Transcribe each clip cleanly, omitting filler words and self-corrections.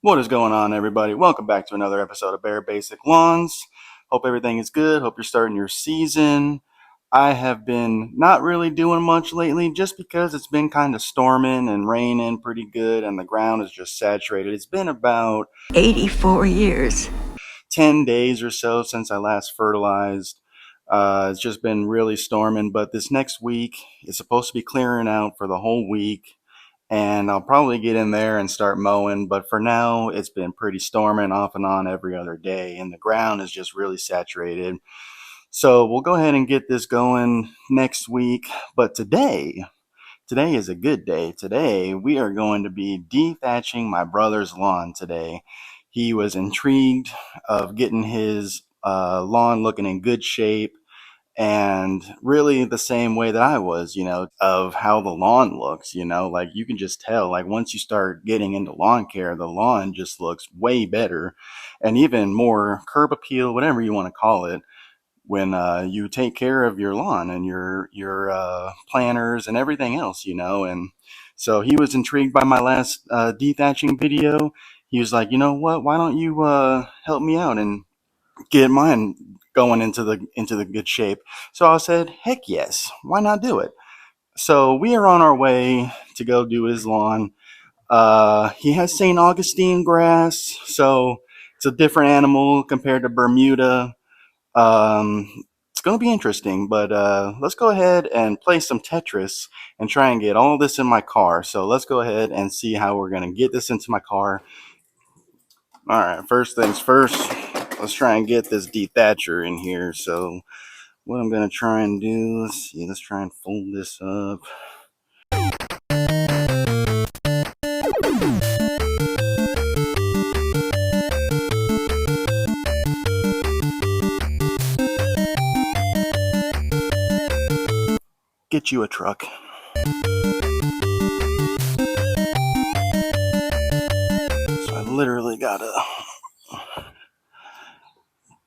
What is going on, everybody? Welcome back to another episode of Bare Basic Lawns. Hope everything is good. Hope you're starting your season. I have been not really doing much lately just because it's been kind of storming and raining pretty good and the ground is just saturated. It's been about 84 years. 10 days or so since I last fertilized. It's just been really storming, but this next week is supposed to be clearing out for the whole week. And I'll probably get in there and start mowing, but for now it's been pretty storming off and on every other day, and the ground is just really saturated. So we'll go ahead and get this going next week. But today is a good day. Today we are going to be dethatching my brother's lawn today. He was intrigued of getting his lawn looking in good shape, and really the same way that I was, of how the lawn looks, like you can just tell, like once you start getting into lawn care, the lawn just looks way better and even more curb appeal, whatever you want to call it, when you take care of your lawn and your planters and everything else, and so he was intrigued by my last dethatching video. He was like, you know what, why don't you help me out and get mine going into the good shape. So I said, heck yes, why not do it? So we are on our way to go do his lawn. He has St. Augustine grass, so it's a different animal compared to Bermuda. It's going to be interesting, but let's go ahead and play some Tetris and try and get all this in my car. So let's go ahead and see how we're going to get this into my car. All right, first things first, let's try and get this dethatcher in here. So what I'm going to try and do, let's try and fold this up. Get you a truck. So I literally got to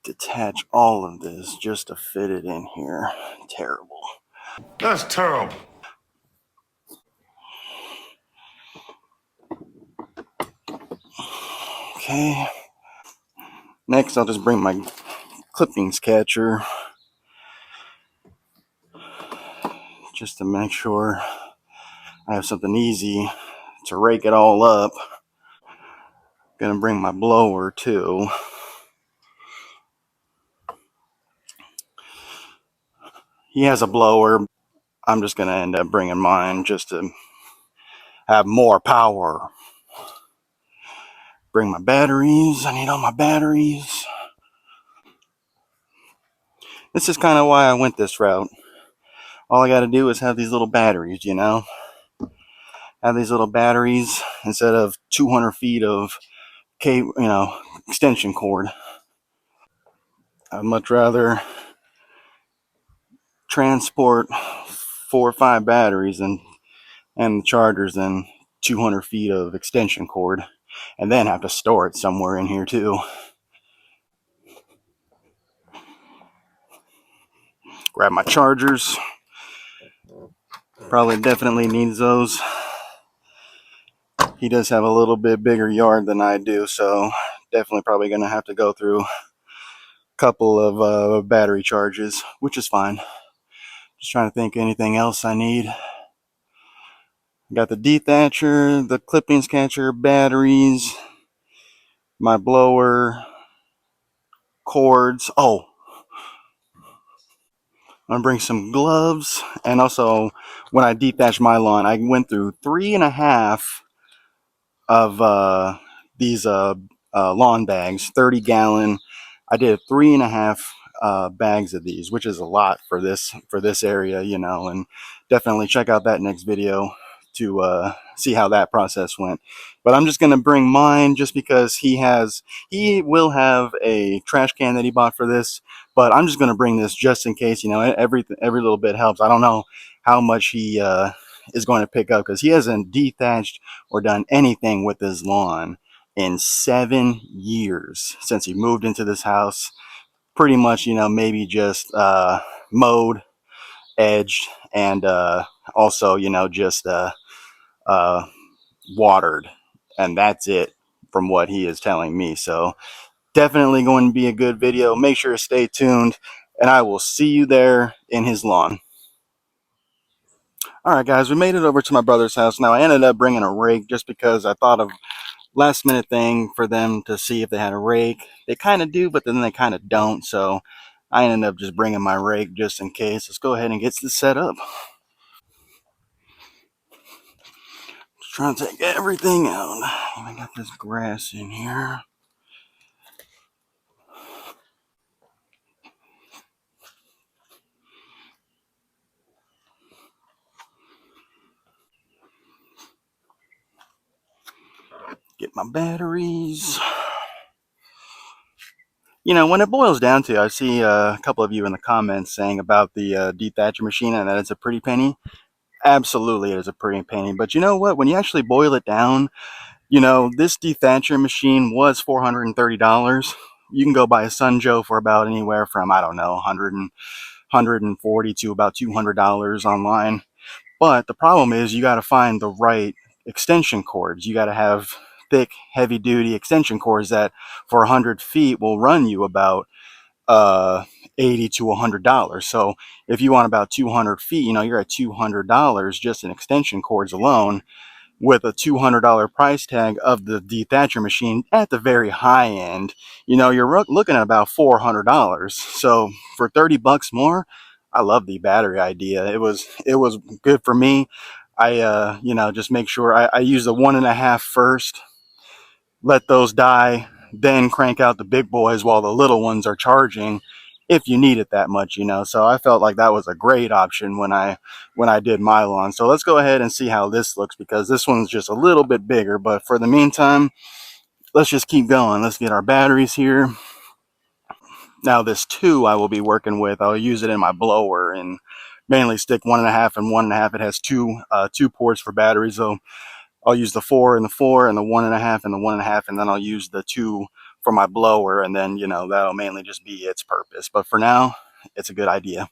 detach all of this just to fit it in here. Terrible. That's terrible. Okay. Next, I'll just bring my clippings catcher just to make sure I have something easy to rake it all up. Gonna bring my blower too. He has a blower. I'm just gonna end up bringing mine just to have more power. Bring my batteries. I need all my batteries. This is kind of why I went this route. All I got to do is have these little batteries, have these little batteries instead of 200 feet of extension cord. I'd much rather transport 4 or 5 batteries and the chargers than 200 feet of extension cord, and then have to store it somewhere in here too. Grab my chargers. Probably definitely needs those. He does have a little bit bigger yard than I do, so definitely probably going to have to go through a couple of battery charges, which is fine. Just trying to think anything else I need. Got the dethatcher, the clippings catcher, batteries, my blower, cords. Oh, I'm gonna bring some gloves. And also, when I dethatched my lawn, I went through 3.5 of these lawn bags, 30-gallon. I did 3.5 bags of these, which is a lot for this area, and definitely check out that next video to see how that process went. But I'm just gonna bring mine just because he will have a trash can that he bought for this, but I'm just gonna bring this just in case. Every little bit helps. I don't know how much he is going to pick up, because he hasn't dethatched or done anything with his lawn in 7 years since he moved into this house. Pretty much, maybe just mowed, edged, and also, just watered, and that's it from what he is telling me. So definitely going to be a good video. Make sure to stay tuned, and I will see you there in his lawn. Alright guys, we made it over to my brother's house. Now I ended up bringing a rake just because I thought of last minute thing for them to see if they had a rake. They kind of do, but then they kind of don't, so I ended up just bringing my rake just in case. Let's go ahead and get this set up. Just trying to take everything out. Even got this grass in here. Get my batteries. You know, when it boils down to, I see a couple of you in the comments saying about the dethatcher machine and that it's a pretty penny. Absolutely, it is a pretty penny. But you know what? When you actually boil it down, you know, this dethatcher machine was $430. You can go buy a Sunjoe for about anywhere from, I don't know, 140 to about $200 online. But the problem is you got to find the right extension cords. You got to have thick, heavy duty extension cords that for 100 feet will run you about $80 to $100. So if you want about 200 feet, you know, you're at $200 just in extension cords alone, with a $200 price tag of the dethatcher machine at the very high end. You know, you're looking at about $400. So for 30 bucks more, I love the battery idea. It was good for me. I you know, just make sure I use the 1.5 first, let those die, then crank out the big boys while the little ones are charging if you need it that much, you know. So I felt like that was a great option when I did my lawn. So let's go ahead and see how this looks, because this one's just a little bit bigger. But for the meantime, let's just keep going. Let's get our batteries here. Now this 2 I will be working with, I'll use it in my blower and mainly stick 1.5 and 1.5. It has two ports for batteries, so I'll use the 4 and the 4 and the 1.5 and the 1.5, and then I'll use the 2 for my blower, and then, you know, that'll mainly just be its purpose. But for now, it's a good idea.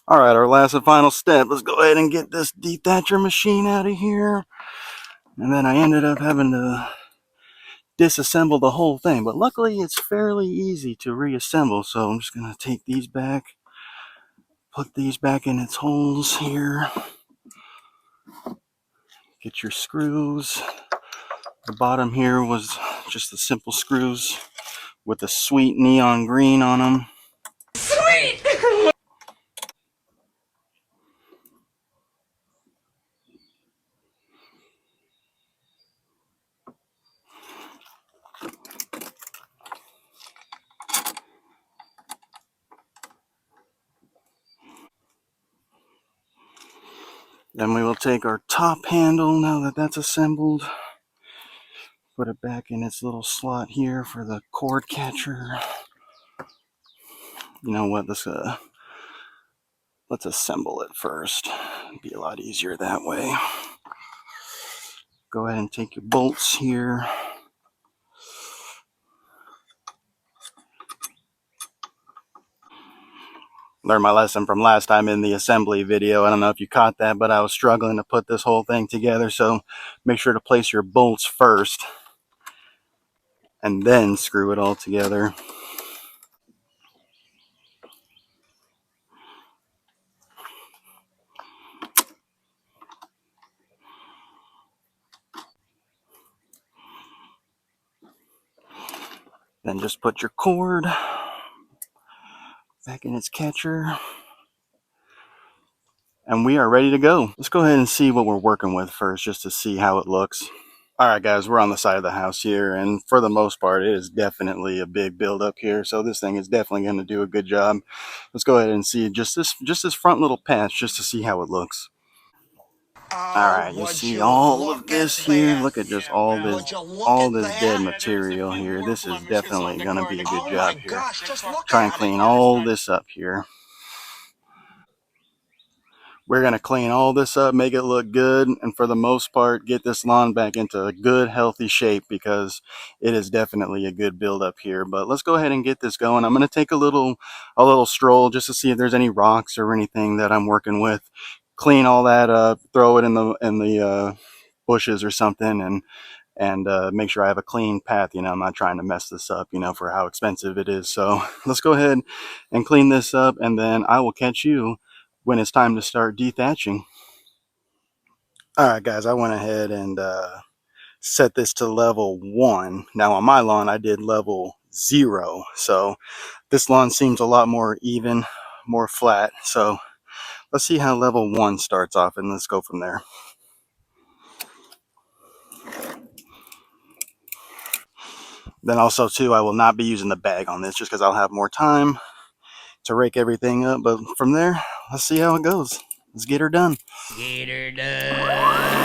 All right, our last and final step. Let's go ahead and get this dethatcher machine out of here. And then I ended up having to disassemble the whole thing, but luckily it's fairly easy to reassemble. So I'm just gonna take these back, put these back in its holes here. Get your screws. The bottom here was just the simple screws with the sweet neon green on them. Sweet! Then we will take our top handle, now that that's assembled, put it back in its little slot here for the cord catcher. You know what, let's assemble it first. It'd be a lot easier that way. Go ahead and take your bolts here. Learned my lesson from last time in the assembly video. I don't know if you caught that, but I was struggling to put this whole thing together. So make sure to place your bolts first and then screw it all together. Then just put your cord back in its catcher. And we are ready to go. Let's go ahead and see what we're working with first, just to see how it looks. All right, guys, we're on the side of the house here, and for the most part, it is definitely a big buildup here. So this thing is definitely going to do a good job. Let's go ahead and see just this front little patch, just to see how it looks. All right, you see all of this here. Look at just all this dead material here. This is definitely going to be a good job here. Try and clean all this up here. We're going to clean all this up, make it look good, and for the most part, get this lawn back into a good, healthy shape, because it is definitely a good buildup here. But let's go ahead and get this going. I'm going to take a little stroll just to see if there's any rocks or anything that I'm working with. Clean all that up, throw it in the bushes or something, and make sure I have a clean path. I'm not trying to mess this up, for how expensive it is. So let's go ahead and clean this up, and then I will catch you when it's time to start dethatching. All right, guys, I went ahead and set this to level 1. Now on my lawn, I did level 0. So this lawn seems a lot more even, more flat. So let's see how level 1 starts off, and let's go from there. Then also too, I will not be using the bag on this just because I'll have more time to rake everything up. But from there, let's see how it goes. Let's get her done. Get her done.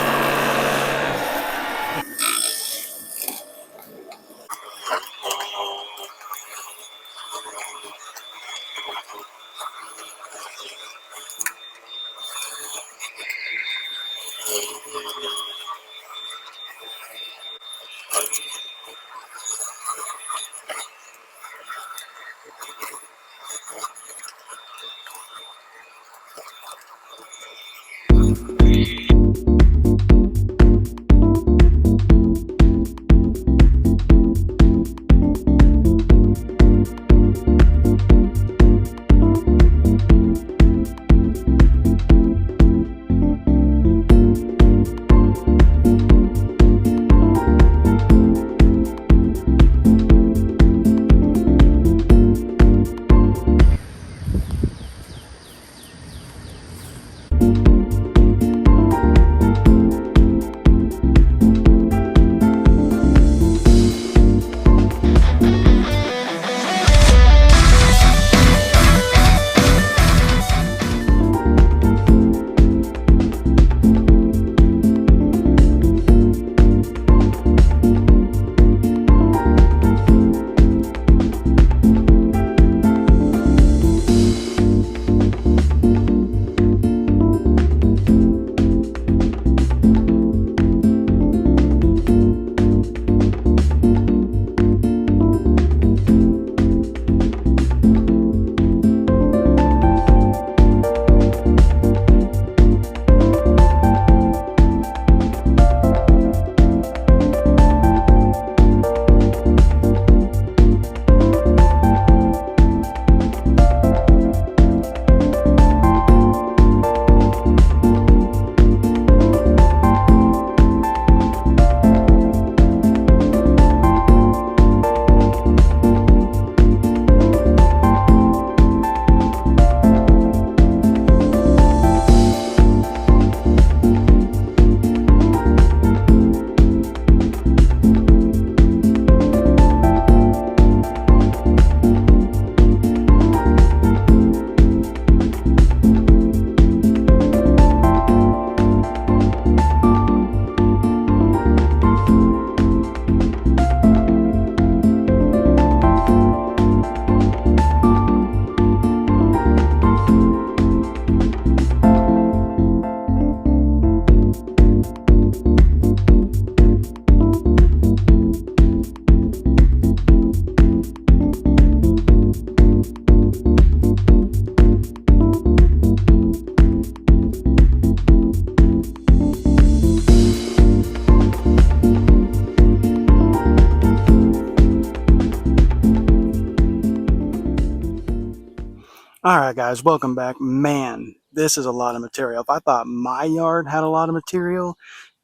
All right, guys, welcome back. Man, this is a lot of material. If I thought my yard had a lot of material,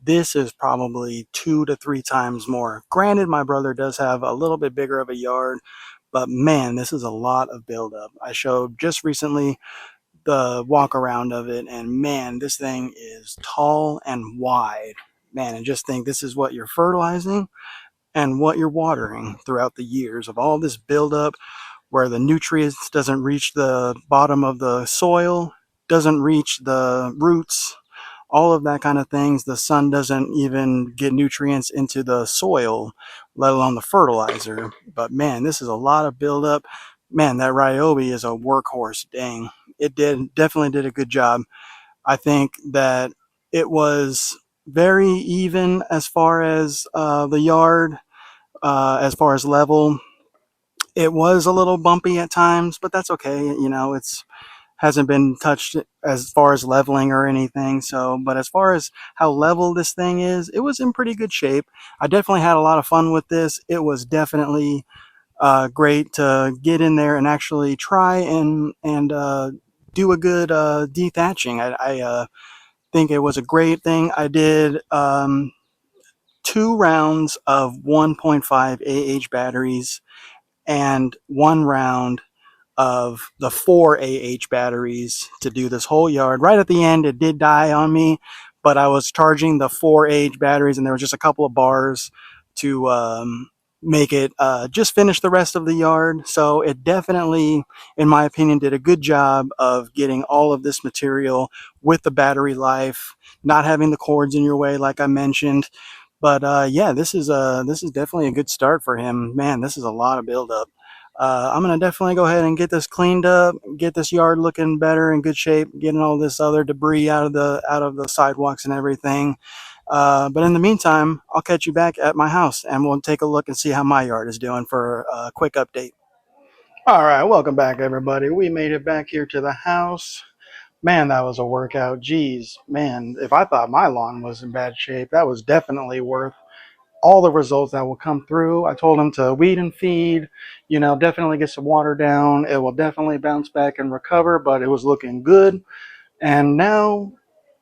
this is probably 2 to 3 times more. Granted, my brother does have a little bit bigger of a yard, but man, this is a lot of buildup. I showed just recently the walk around of it, and man, this thing is tall and wide. Man, and just think, this is what you're fertilizing and what you're watering throughout the years of all this buildup, where the nutrients doesn't reach the bottom of the soil, doesn't reach the roots, all of that kind of things. The sun doesn't even get nutrients into the soil, let alone the fertilizer. But man, this is a lot of buildup. Man, that Ryobi is a workhorse. Dang, it definitely did a good job. I think that it was very even as far as the yard, as far as level. It was a little bumpy at times, but that's okay. It's hasn't been touched as far as leveling or anything. So, but as far as how level this thing is, it was in pretty good shape. I definitely had a lot of fun with this. It was definitely great to get in there and actually try and do a good dethatching. I think it was a great thing. I did 2 rounds of 1.5 AH batteries and 1 round of the 4 AH batteries to do this whole yard. Right at the end, it did die on me, but I was charging the 4 AH batteries, and there was just a couple of bars to make it just finish the rest of the yard. So it definitely, in my opinion, did a good job of getting all of this material with the battery life, not having the cords in your way, like I mentioned. But yeah, this is definitely a good start for him. Man, this is a lot of buildup. I'm gonna definitely go ahead and get this cleaned up, get this yard looking better, in good shape, getting all this other debris out of the sidewalks and everything. But in the meantime, I'll catch you back at my house, and we'll take a look and see how my yard is doing for a quick update. All right, welcome back, everybody. We made it back here to the house. Man, that was a workout. Geez, man, if I thought my lawn was in bad shape, that was definitely worth all the results that will come through. I told him to weed and feed, definitely get some water down. It will definitely bounce back and recover, but it was looking good. And now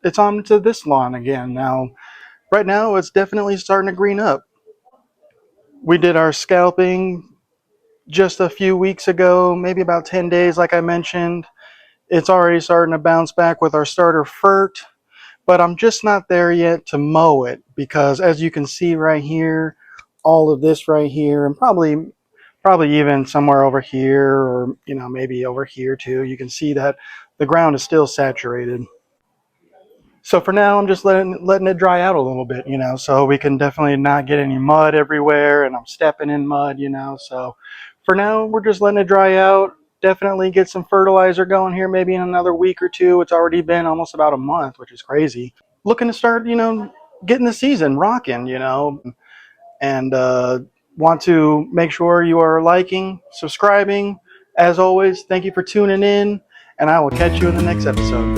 it's on to this lawn again. Now, right now, it's definitely starting to green up. We did our scalping just a few weeks ago, maybe about 10 days, like I mentioned. It's already starting to bounce back with our starter fert, but I'm just not there yet to mow it because, as you can see right here, all of this right here, and probably even somewhere over here, or maybe over here too, you can see that the ground is still saturated. So for now, I'm just letting it dry out a little bit, so we can definitely not get any mud everywhere, and I'm stepping in mud, so for now, we're just letting it dry out. Definitely get some fertilizer going here maybe in another week or two. It's already been almost about a month, which is crazy. Looking to start, getting the season rocking, and want to make sure you are liking, subscribing. As always, thank you for tuning in, and I will catch you in the next episode.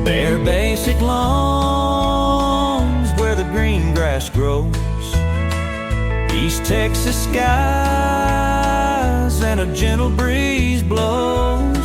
They're basic lawns where the green grass grows, East Texas skies and a gentle breeze blows.